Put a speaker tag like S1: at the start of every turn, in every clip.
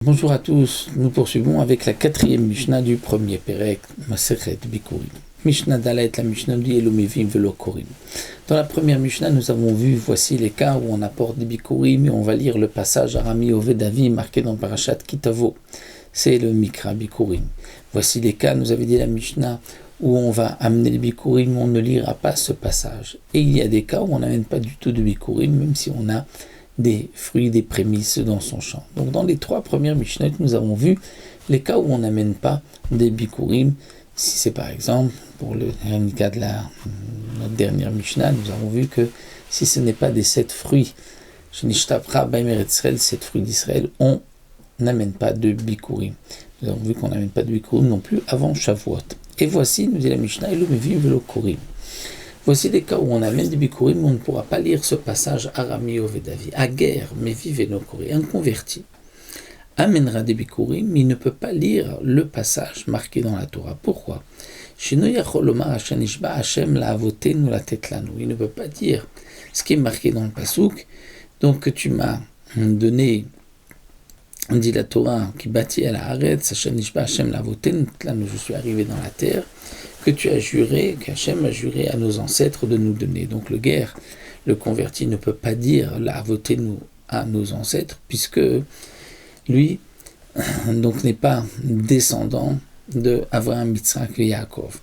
S1: Bonjour à tous, nous poursuivons avec la quatrième Mishnah du premier Perek, Masechet Bikurim. Mishnah Dalet, la Mishnah dit Elomevim Velo Korim. Dans la première Mishnah, nous avons vu, voici les cas où on apporte des Bikurim et on va lire le passage Arami Ovedavi marqué dans Parashat Kitavo. C'est le Mikra Bikurim. Voici les cas, nous avait dit la Mishnah, où on va amener les Bikurim, on ne lira pas ce passage. Et il y a des cas où on n'amène pas du tout de Bikurim, même si on a des fruits, des prémices dans son champ. Donc dans les trois premières Mishnah, nous avons vu les cas où on n'amène pas des Bikurim. Si c'est par exemple, pour le cas de notre dernière Mishnah, nous avons vu que si ce n'est pas des 7 fruits, 7 fruits d'Israël, on n'amène pas de Bikurim. Nous avons vu qu'on n'amène pas de Bikurim non plus avant Shavuot. Et voici, nous dit la Mishnah, Elomevim Velo Korim. Voici des cas où on amène des Bikurim, on ne pourra pas lire ce passage Arami Ovedavi. Aguer, Mevi Veno Kori, un converti amènera des Bikurim, mais il ne peut pas lire le passage marqué dans la Torah. Pourquoi? Il ne peut pas dire ce qui est marqué dans le Pasuk. Donc que tu m'as donné, on dit la Torah, qui bâtit à la Haaretz, je suis arrivé dans la terre, que tu as juré, qu'Hachem a juré à nos ancêtres de nous donner. Donc le guerre, le converti ne peut pas dire la votez-nous à nos ancêtres, puisque lui donc n'est pas descendant de Avraham, Yitzhak et Yaakov.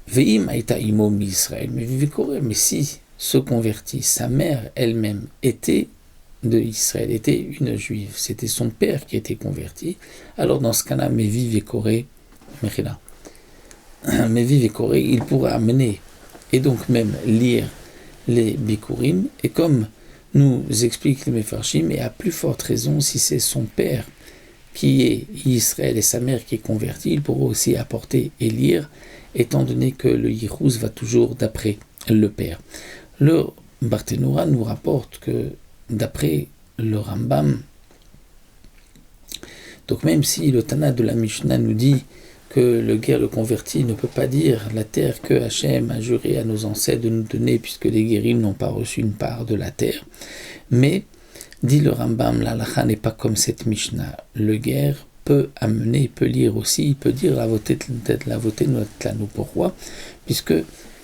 S1: Ve'im aïta imo mi Israël, mais si ce converti, sa mère elle-même était de Israël, était une juive, c'était son père qui était converti, alors dans ce cas-là, Mevi Vekoré, il pourra amener et donc même lire les Bikurim, et comme nous explique les Mefarshim, et à plus forte raison, si c'est son père qui est Israël et sa mère qui est converti, il pourra aussi apporter et lire, étant donné que le Yichus va toujours d'après le père. Le Barthénoura nous rapporte que d'après le Rambam, donc même si le Tana de la Mishnah nous dit que le guerre, le converti, ne peut pas dire la terre que Hachem a juré à nos ancêtres de nous donner, puisque les guérim n'ont pas reçu une part de la terre. Mais, dit le Rambam, la halakha n'est pas comme cette Mishnah. Le guerre peut amener, peut lire aussi, il peut dire la votée notre tlano. Pourquoi? Puisque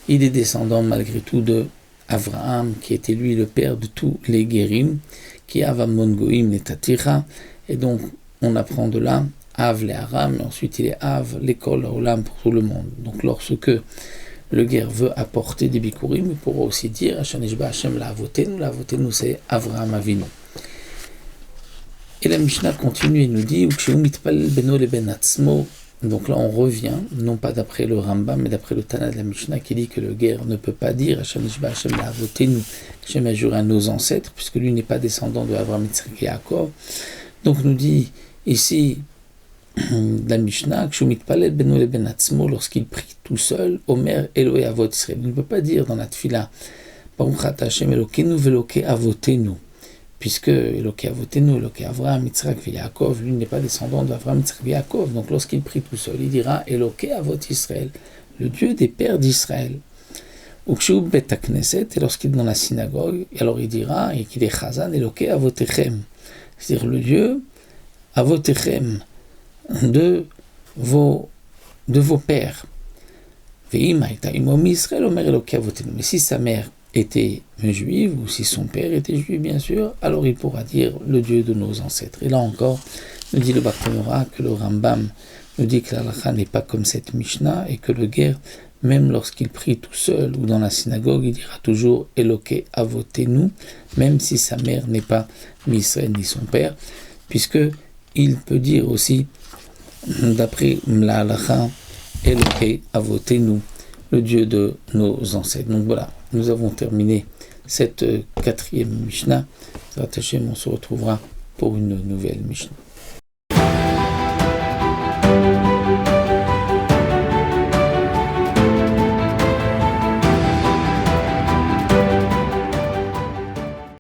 S1: il est descendant malgré tout de Avraham, qui était lui le père de tous les guérim, qui avamon goim netatira, et donc on apprend de là Av les Aram, et ensuite il est Av, l'école Olam pour tout le monde. Donc lorsque le guerre veut apporter des Bikurim, il pourra aussi dire Hashem la votenu c'est Avraham Avinu. Et la Mishnah continue et nous dit donc là on revient, non pas d'après le Rambam, mais d'après le Tana de la Mishnah qui dit que le guerre ne peut pas dire Hashem la votenu, Hashem a juré à nos ancêtres, puisque lui n'est pas descendant de Avraham, Yitzhak et Yaakov. Donc nous dit ici la Mishnah, lorsqu'il prie tout seul, Omer Eloé Avot Israël. Il ne peut pas dire dans la Tfila, Baruch Ata Hashem Elokeinu veloke avotenu, puisque Eloke avotenu, Eloke Avraham, Yitzhak et Yaakov, lui n'est pas descendant d'Avraham, Yitzhak et Yaakov. Donc lorsqu'il prie tout seul, il dira Eloke Avot Israël, le Dieu des pères d'Israël. Ukshu Bet HaKnesset, et lorsqu'il est dans la synagogue, alors il dira, et qu'il est Chazan, Eloke Avotechem, c'est-à-dire le Dieu Avotechem, de vos pères. Mais si sa mère était juive, ou si son père était juif, bien sûr, alors il pourra dire le Dieu de nos ancêtres. Et là encore, nous dit le Barthénoura que le Rambam nous dit que la halakha n'est pas comme cette Mishnah, et que le guerre, même lorsqu'il prie tout seul ou dans la synagogue, il dira toujours Eloke avotenu, même si sa mère n'est pas ni Israël ni son père, puisque il peut dire aussi d'après la halakha, Eloke avotenu, le Dieu de nos ancêtres. Donc voilà, nous avons terminé cette quatrième Mishnah. On se retrouvera pour une nouvelle Mishnah.